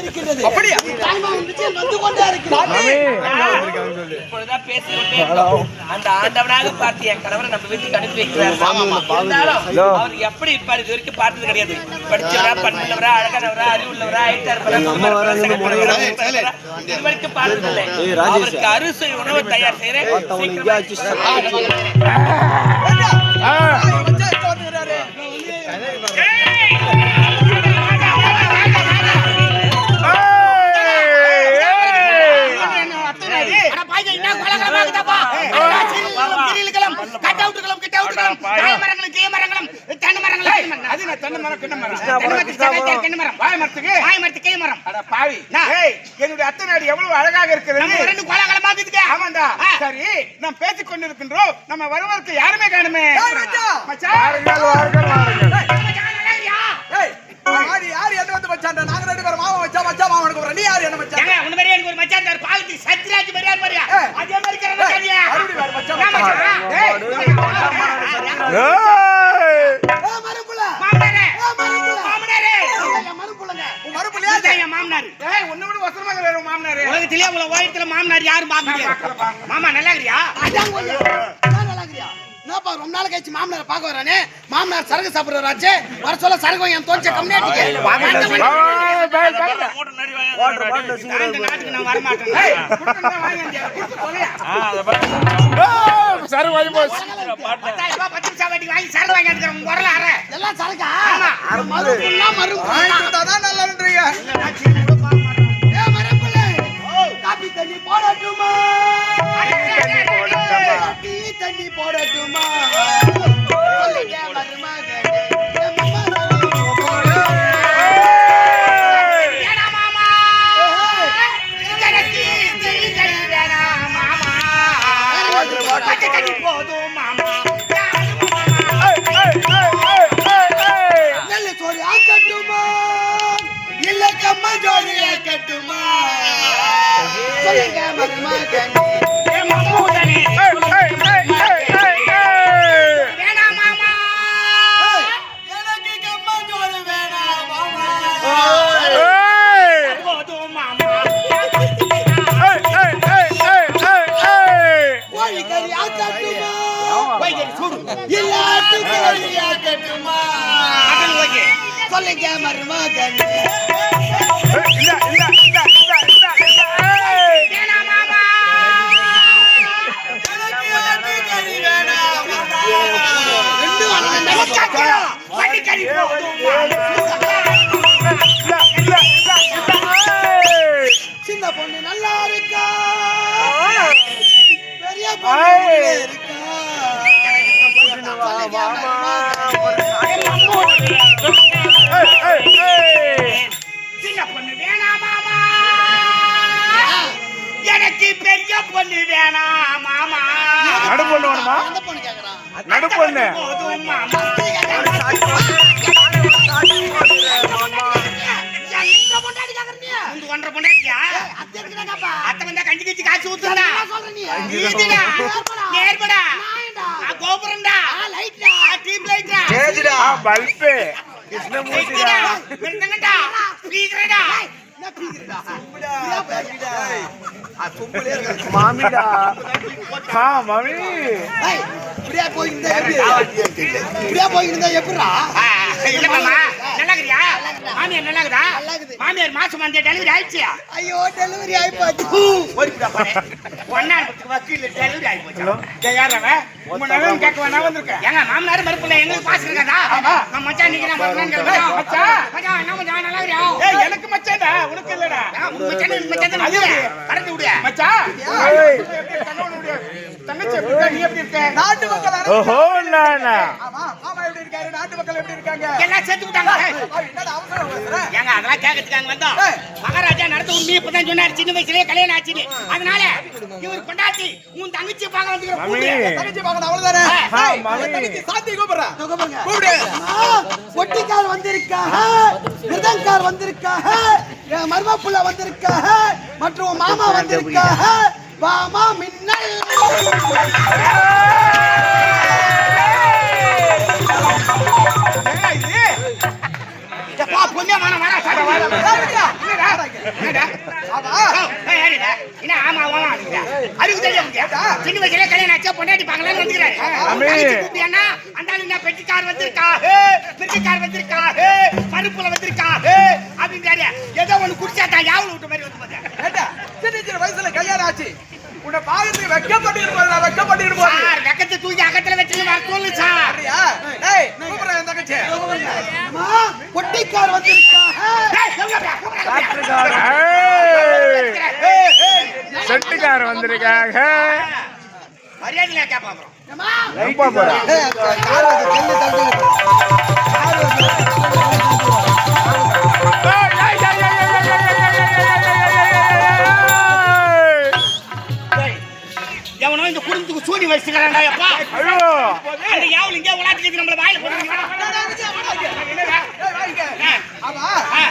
இருக்கிறது. அப்படியா? தாய்மாமன் விஜயம் வந்து கொண்டே இருக்கிறது. இப்பொழுதுதான் பேசிக்கொண்டே இருக்கோம். அந்த ஆண்டவனாக பார்த்து என் கணவரை நம்ம வீட்டுக்கு அனுப்பி வைக்கிறார். இருந்தாலும் அவர் எப்படி இருப்பார் இது வரைக்கும் பார்த்தது கிடையாது. படிச்சவரா, பண்புள்ளவரா, அழகானவரா, அறிவுள்ளவரா, ஐட்டார்பரா, இது வரைக்கும் பார்த்ததில்லை. அவருக்கு அறுசுவை உணவு தயார் செய்யறேன். என்னுடைய அத்தை நாடு எவ்வளவு அழகாக இருக்கிறது. சரி, நாம் பேசிக் கொண்டிருக்கின்றோம். நம்ம வருவதற்கு யாருமே காணுமே. யாரு என்ன வந்து மச்சான்? நாங்க ரெண்டு பேரும் மாமா மச்சான், மச்சான் மாமனுக்கு வர. நீ யாரு என்ன மச்சான்? உன்ன மாதிரி எனக்கு ஒரு மச்சான் இருந்தார். பாலத்தி சத்யராஜ் மாதிரியா மாதிரியா அதே மாதிரி கரண்டியா மச்சான் மறுபுல மாமனாரே மறுபுல மாமனாரே மறுபுலங்க மறுபடியா என் மாமனார். உன்னை விட வசனமாக வேற மாமனாரு. உலகத்திலே உள்ள ஓயத்துல மாமனார் யாரும் பார்க்க முடியாது. மாமா நல்லா இருக்கியா? அதான் கொஞ்சம் நல்லா இருக்கிறியா? என்னப்பா ரொம்ப நாள் கழிச்சு மாமனாரை பார்க்க வரானே. மாமனார் சரக்கு சாப்பிடுறாச்சு. வர சொல்ல சரக்கு என் தோச்ச கம்மியாட்டிக்கு நாட்டுக்கு நான் வரமாட்டேன். சரி வாங்கி போய் 10 நிமிஷம் வாட்டி வாங்கி சரக்கு வாங்கி எடுக்கிறேன். வரல அற எல்லாம் சரக்கா மறுபுல்லா மறுபுல்லா தான் நல்லான்றீங்க. மறுபுல்ல காபி தண்ணி போடட்டுமா? காபி தண்ணி போடட்டுமா? சொல்லுங்க மருமகனே. இல்ல கம்மா ஜோடி கட்டுமா? சொல்லுங்க மருமகனே. வேணாம் மாமா. எனக்கு கம்மா ஜோடி வேணாம் மாமா. போதும் மாமா. கோழி கறி ஆக்கட்டுமா? போய் சூடு. இல்ல ஆட்டுக்கறி ஆக்கட்டுமா? அகல் ஓகே. சொல்லுங்க மருமகனே. வேணாம் மாமா. வண்டிக்கறி போதும் சின்ன பொண்ணு நல்லா இருக்கா? பெரிய பொண்ணு இருக்கா? சின்ன பொண்ணு வேணாம் மாமா. எனக்கு பெரிய பொண்ணு வேணாம் மாமா. நடு பொண்ணு வேணுமா? அந்த பொண்ணு கேக்குறான். நடு பொண்ணு போதும் மாமா. எங்க பொண்டாட்டி கேக்குறீங்க? உங்க ஒன்றரை பொண்டாட்டியா? அத்தை இருக்குதாப்பா? அத்தை வந்தா கஞ்சி கஞ்சி காய்ச்சி ஊத்துறா. என்ன சொல்ற நீ? இதுடா நேர்படா நாயடா. கோபுரம்டா லைட்டா. டியூப் லைட்டா பல்பு கிருஷ்ணமூர்த்திடா. மிருந்தங்கடா ஸ்பீக்கர்டா என்ன பீக்குறடா? மாமிடா. மாமி ஏய் இப்படியே போயிட்டு இப்படியே போயிட்டு எப்படிடா? இல்ல மாமா நல்லா இருக்கறியா? மாமியார் நல்லா இருக்கா? நல்லா இருக்குது. மாமியார் மாசம் வந்து டெலிவரி ஆயிடுச்சியா? ஐயோ டெலிவரி ஆயிப்போச்சு. ஓடிடா பாரு ஒண்ணாருக்கு வக்கீல் டெலிவரி ஆயி போச்சு. யாரவ உங்க நலன் கேட்க வேணா வந்திருக்கேன். ஏங்க மாமனார் மறுப்புல எங்களுக்கு பாஸ் இருக்காதா? நம்ம மச்சான் நிக்கிறேன் மச்சான் கேக்குறா. மச்சான் மச்சான் என்ன மச்சான் நல்லா இருக்கறியா? ஏய் எனக்கு மச்சான்டா உனக்கு இல்லடா. உங்க மச்சான் மச்சான் அது கரெக்ட் விடு மச்சான் தங்கச்சி எப்படி இருக்க? நீ எப்படி இருக்க? நாட்டு மக்கள் ஓஹோ நானா ஆமா மாமா எப்படி இருக்காரு? நாட்டு மக்கள் எப்படி இருக்காங்க? எல்லாம் செத்து விட்டாங்க. என்னடா அவசரம் பேசுற? ஏங்க அதெல்லாம் கேட்கறதுக்காங்க வந்தோம். மகாராஜா நடத்த உண்மையை இப்பதான் சொன்னாரு. சின்ன வயசுலயே கல்யாணம் ஆச்சு. அதனால இவர் கொண்டாட்டி உன் தங்கச்சி பார்க்க வந்துக்கிறோம். தங்கச்சி பார்க்கணும் அவ்வளவுதானே? தங்கச்சி சாந்தி கூப்பிடுறா. கூப்பிடு. ஒட்டிக்கார் வந்திருக்காங்க, மிருதங்கார் வந்திருக்காங்க, என் மருமப்புள்ள வந்திருக்காங்க, மற்றும் மாமா வந்திருக்காங்க. வாமா மின்னல். சின்ன வயசுல கல்யாணம் ஆச்சா பொண்டாட்டி பார்க்கலாம்னு வந்துக்கிறாரு. ஆமே. கூப்பிட்டியானா அந்த ஆளு என்ன பெட்டிக்கார் வந்திருக்கா, பெட்டிக்கார் வந்திருக்கா, பருப்புல வந்திருக்கா அப்படின்றாரு. ஏதோ ஒண்ணு குடிச்சாட்டா யாவல விட்ட மாதிரி வந்து பார்த்தேன். ஏண்டா, சின்ன வயசுல கல்யாணம் ஆச்சு. உன்னை பாக்கிறதுக்கு வெக்கப்பட்டு போறேன். சார் வெக்கத்தை தூக்கி அகத்துல வச்சு வர சொல்லு சார். அப்படியா? டேய், கூப்பிடுறேன் என் தங்கச்சி. பொட்டிக்கார் வந்திருக்கா. செட்டுக்கார வந்திருக்காங்க. மரியாதையா கேட்பாங்க. ரொம்ப போறா. எவனோ இந்த குடும்பத்துக்கு சூனி வச்சுக்கிறான்டா அப்பா. ஐயோ அந்த யாவல் இங்கே உலாட்டிக்கு நம்மள வாயில போடுறாங்க. ஆமா,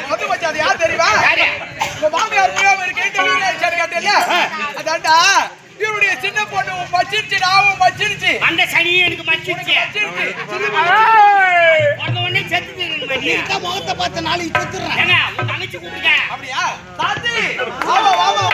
வந்து மச்சான், அது யார் தெரியுமா? யாரு? உங்க மாமியார் முகாம் இருக்கே டெலிவரி கேட்டேல்ல, அதான்டா இவருடைய சின்ன பொண்ணு மச்சிருச்சு, நாவும் மச்சிருச்சு. அந்த சனி எனக்கு மச்சிருச்சு. உடனே உடனே செத்து முகத்தை பார்த்த நாளைக்கு செத்துறேன். உன் தங்கச்சி கூப்பிடுங்க. அப்படியா? சாந்தி, வாமா வாமா